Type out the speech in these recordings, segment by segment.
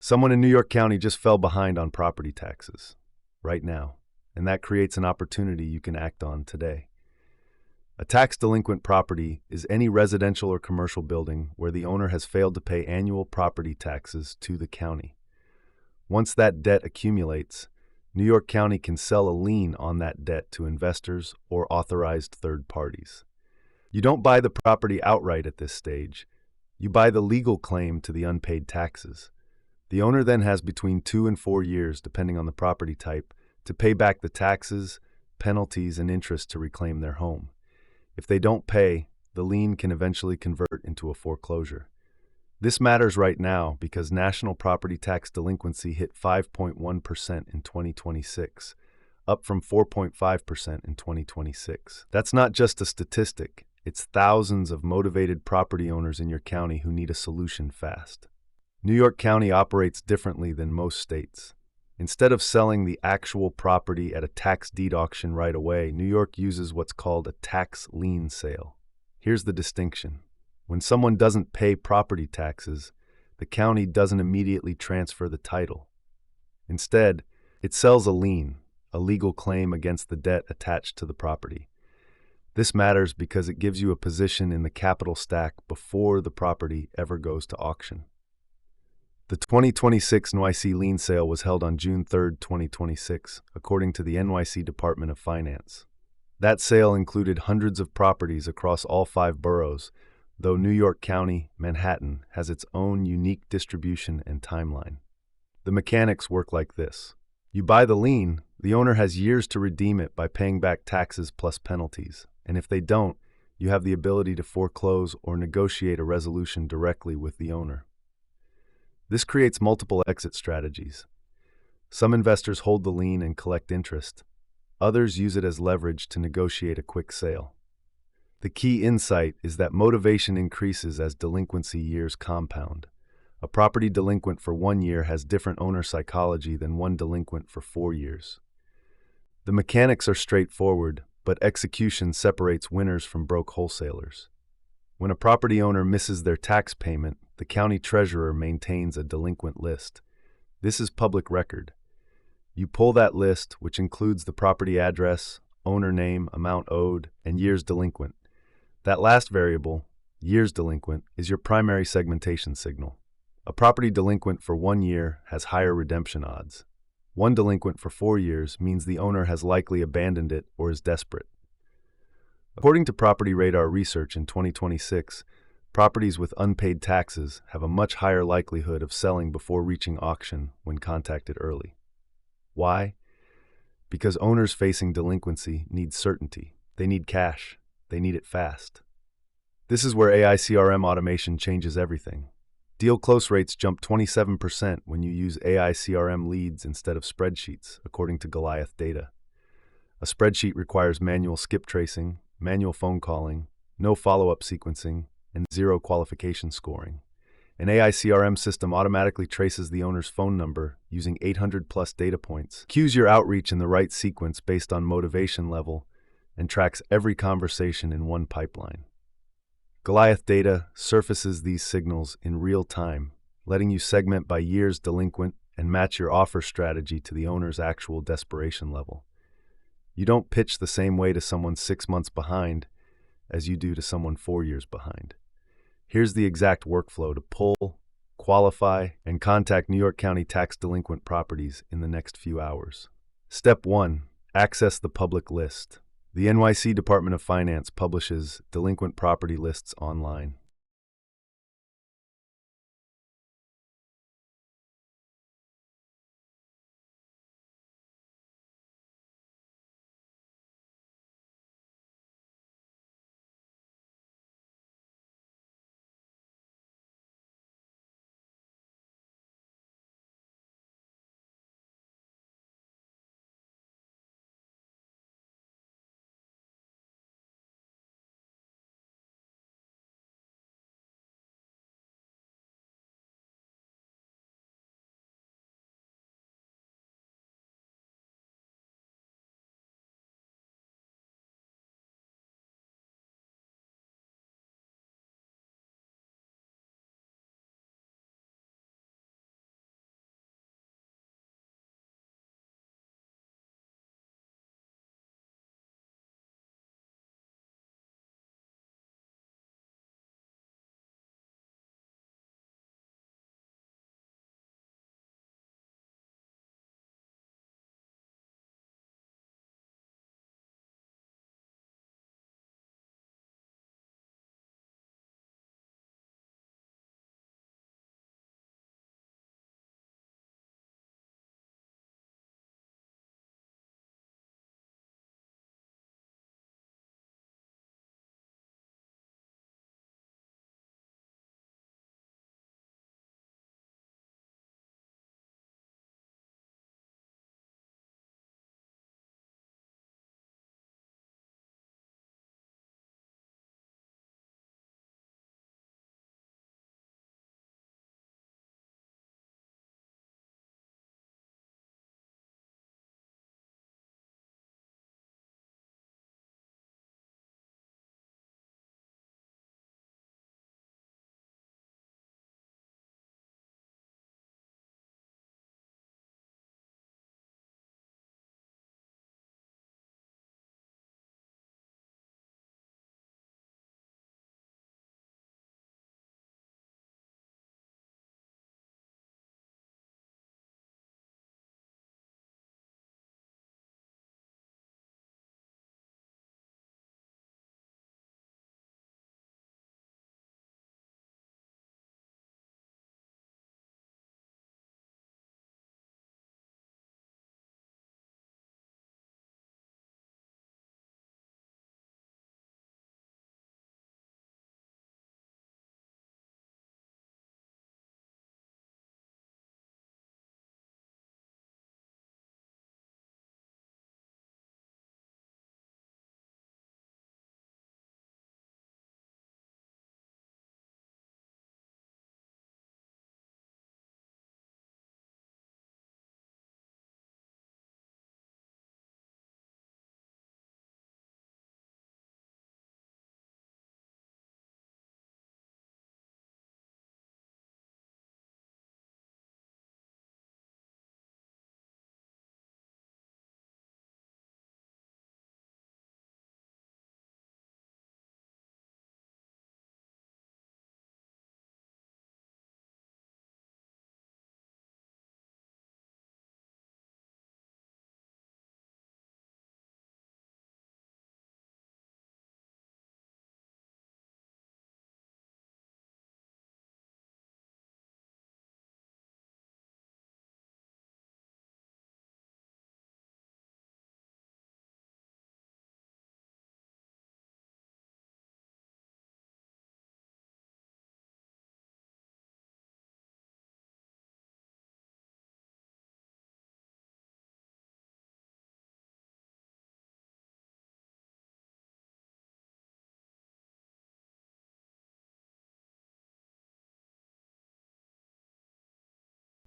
Someone in New York County just fell behind on property taxes right now, and that creates an opportunity you can act on today. A tax delinquent property is any residential or commercial building where the owner has failed to pay annual property taxes to the county. Once that debt accumulates, New York County can sell a lien on that debt to investors or authorized third parties. You don't buy the property outright at this stage. You buy the legal claim to the unpaid taxes. The owner then has between 2 and 4 years, depending on the property type, to pay back the taxes, penalties, and interest to reclaim their home. If they don't pay, the lien can eventually convert into a foreclosure. This matters right now because national property tax delinquency hit 5.1% in 2026, up from 4.5% in 2026. That's not just a statistic, it's thousands of motivated property owners in your county who need a solution fast. New York County operates differently than most states. Instead of selling the actual property at a tax deed auction right away, New York uses what's called a tax lien sale. Here's the distinction. When someone doesn't pay property taxes, the county doesn't immediately transfer the title. Instead, it sells a lien, a legal claim against the debt attached to the property. This matters because it gives you a position in the capital stack before the property ever goes to auction. The 2026 NYC lien sale was held on June 3, 2026, according to the NYC Department of Finance. That sale included hundreds of properties across all 5 boroughs, though New York County, Manhattan, has its own unique distribution and timeline. The mechanics work like this. You buy the lien, the owner has years to redeem it by paying back taxes plus penalties, and if they don't, you have the ability to foreclose or negotiate a resolution directly with the owner. This creates multiple exit strategies. Some investors hold the lien and collect interest. Others use it as leverage to negotiate a quick sale. The key insight is that motivation increases as delinquency years compound. A property delinquent for 1 year has different owner psychology than one delinquent for 4 years. The mechanics are straightforward, but execution separates winners from broke wholesalers. When a property owner misses their tax payment, the county treasurer maintains a delinquent list. This is public record. You pull that list, which includes the property address, owner name, amount owed, and years delinquent. That last variable, years delinquent, is your primary segmentation signal. A property delinquent for 1 year has higher redemption odds. One delinquent for 4 years means the owner has likely abandoned it or is desperate. According to PropertyRadar research in 2026, properties with unpaid taxes have a much higher likelihood of selling before reaching auction when contacted early. Why? Because owners facing delinquency need certainty. They need cash. They need it fast. This is where AI CRM automation changes everything. Deal close rates jump 27% when you use AI CRM leads instead of spreadsheets, according to Goliath Data. A spreadsheet requires manual skip tracing, manual phone calling, no follow-up sequencing, and 0 qualification scoring. An AI CRM system automatically traces the owner's phone number using 800-plus data points, cues your outreach in the right sequence based on motivation level, and tracks every conversation in one pipeline. Goliath Data surfaces these signals in real time, letting you segment by years delinquent and match your offer strategy to the owner's actual desperation level. You don't pitch the same way to someone 6 months behind as you do to someone 4 years behind. Here's the exact workflow to pull, qualify, and contact New York County tax delinquent properties in the next few hours. Step 1. Access the public list. The NYC Department of Finance publishes delinquent property lists online.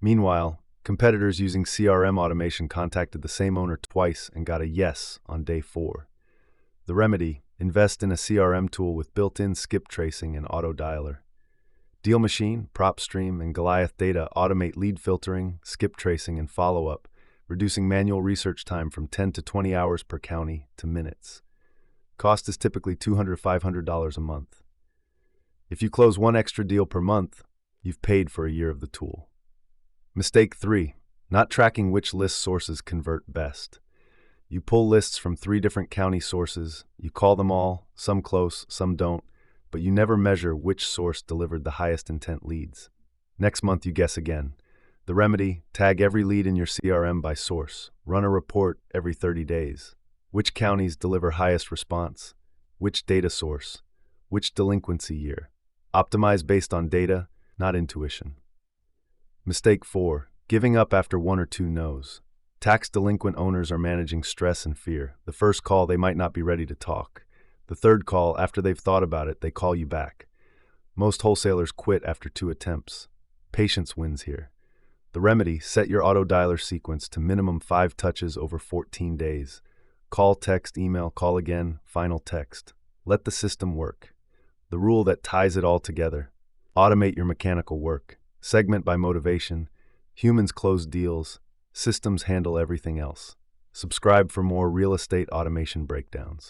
Meanwhile, competitors using CRM automation contacted the same owner twice and got a yes on day 4. The remedy: invest in a CRM tool with built-in skip tracing and auto dialer. Deal Machine, PropStream, and Goliath Data automate lead filtering, skip tracing, and follow-up, reducing manual research time from 10 to 20 hours per county to minutes. Cost is typically $200 to $500 a month. If you close one extra deal per month, you've paid for a year of the tool. Mistake 3. Not tracking which list sources convert best. You pull lists from 3 different county sources, you call them all, some close, some don't, but you never measure which source delivered the highest intent leads. Next month you guess again. The remedy: tag every lead in your CRM by source. Run a report every 30 days. Which counties deliver highest response? Which data source? Which delinquency year? Optimize based on data, not intuition. Mistake 4. Giving up after 1 or 2 no's. Tax delinquent owners are managing stress and fear. The first call, they might not be ready to talk. The third call, after they've thought about it, they call you back. Most wholesalers quit after 2 attempts. Patience wins here. The remedy: set your auto dialer sequence to minimum 5 touches over 14 days. Call, text, email, call again, final text. Let the system work. The rule that ties it all together: automate your mechanical work. Segment by motivation. Humans close deals. Systems handle everything else. Subscribe for more real estate automation breakdowns.